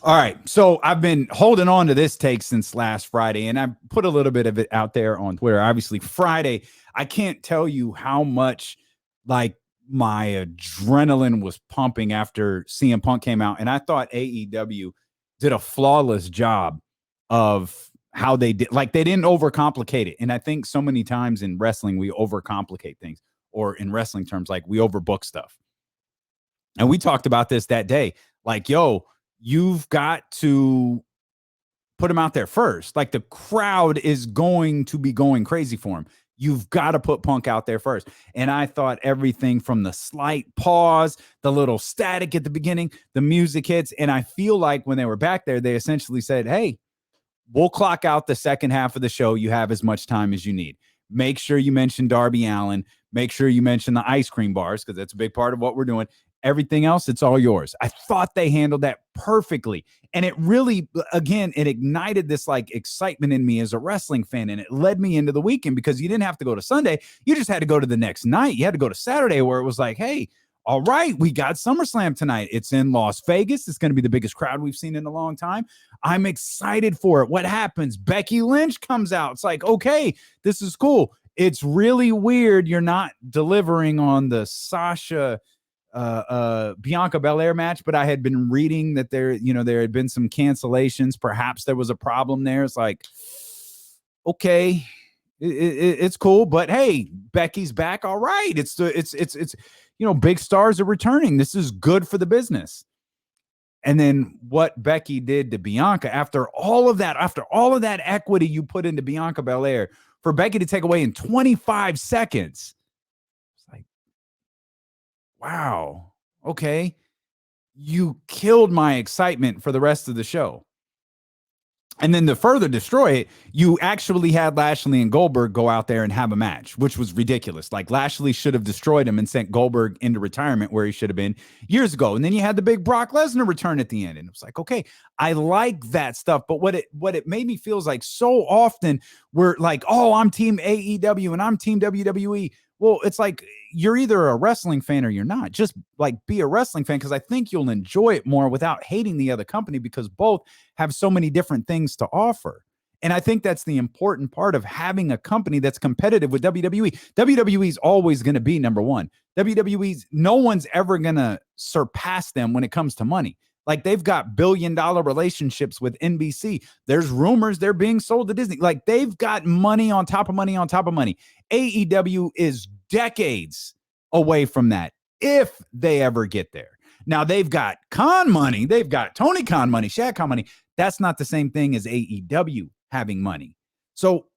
All right. So I've been holding on to this take since last Friday, and I put a little bit of it out there on Twitter. Obviously, Friday, I can't tell you how much like my adrenaline was pumping after CM Punk came out. And I thought AEW did a flawless job of how they did. Like they didn't overcomplicate it. And I think so many times in wrestling, we overcomplicate things, or in wrestling terms, like we overbook stuff. And we talked about this that day. Like, yo, you've got to put him out there first. Like the crowd is going to be going crazy for him. You've got to put Punk out there first. And I thought everything from the slight pause, the little static at the beginning, the music hits. And I feel like when they were back there, they essentially said, hey, we'll clock out the second half of the show. You have as much time as you need. Make sure you mention Darby Allin. Make sure you mention the ice cream bars, because that's a big part of what we're doing. Everything else, it's all yours. I thought they handled that perfectly. And it really, again, it ignited this like excitement in me as a wrestling fan. And it led me into the weekend, because you didn't have to go to Sunday. You just had to go to the next night. You had to go to Saturday, where it was like, hey, all right, we got SummerSlam tonight. It's in Las Vegas. It's going to be the biggest crowd we've seen in a long time. I'm excited for it. What happens? Becky Lynch comes out. It's like, okay, this is cool. It's really weird you're not delivering on the Sasha Bianca Belair match, but I had been reading that there had been some cancellations. Perhaps there was a problem there. It's like, okay, it's cool, but hey, Becky's back. All right, it's big stars are returning. This is good for the business. And then what Becky did to Bianca after all of that equity you put into Bianca Belair, for Becky to take away in 25 seconds. Wow. Okay. You killed my excitement for the rest of the show. And then to further destroy it, you actually had Lashley and Goldberg go out there and have a match, which was ridiculous. Like Lashley should have destroyed him and sent Goldberg into retirement, where he should have been years ago. And then you had the big Brock Lesnar return at the end. And it was like, okay, I like that stuff. But what it made me feel is like so often we're like, oh, I'm team AEW and I'm team WWE. Well, it's like you're either a wrestling fan or you're not. Just like be a wrestling fan, because I think you'll enjoy it more without hating the other company, because both have so many different things to offer. And I think that's the important part of having a company that's competitive with WWE. WWE is always going to be number one. WWE's, no one's ever going to surpass them when it comes to money. Like they've got billion-dollar relationships with NBC. There's rumors they're being sold to Disney. Like they've got money on top of money on top of money. AEW is decades away from that, if they ever get there. Now they've got Khan money. They've got Tony Khan money, Shaq Khan money. That's not the same thing as AEW having money. So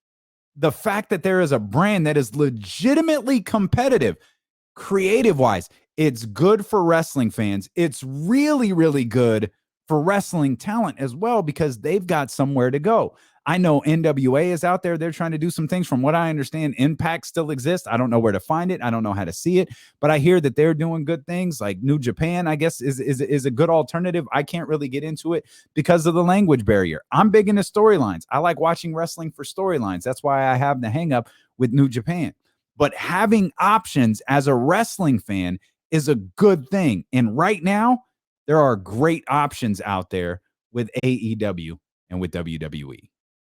the fact that there is a brand that is legitimately competitive, creative-wise, it's good for wrestling fans. It's really, really good for wrestling talent as well, because they've got somewhere to go. I know NWA is out there. They're trying to do some things. From what I understand, Impact still exists. I don't know where to find it. I don't know how to see it, but I hear that they're doing good things. Like New Japan, I guess, is a good alternative. I can't really get into it because of the language barrier. I'm big into storylines. I like watching wrestling for storylines. That's why I have the hang up with New Japan. But having options as a wrestling fan is a good thing. And right now, there are great options out there with AEW and with WWE.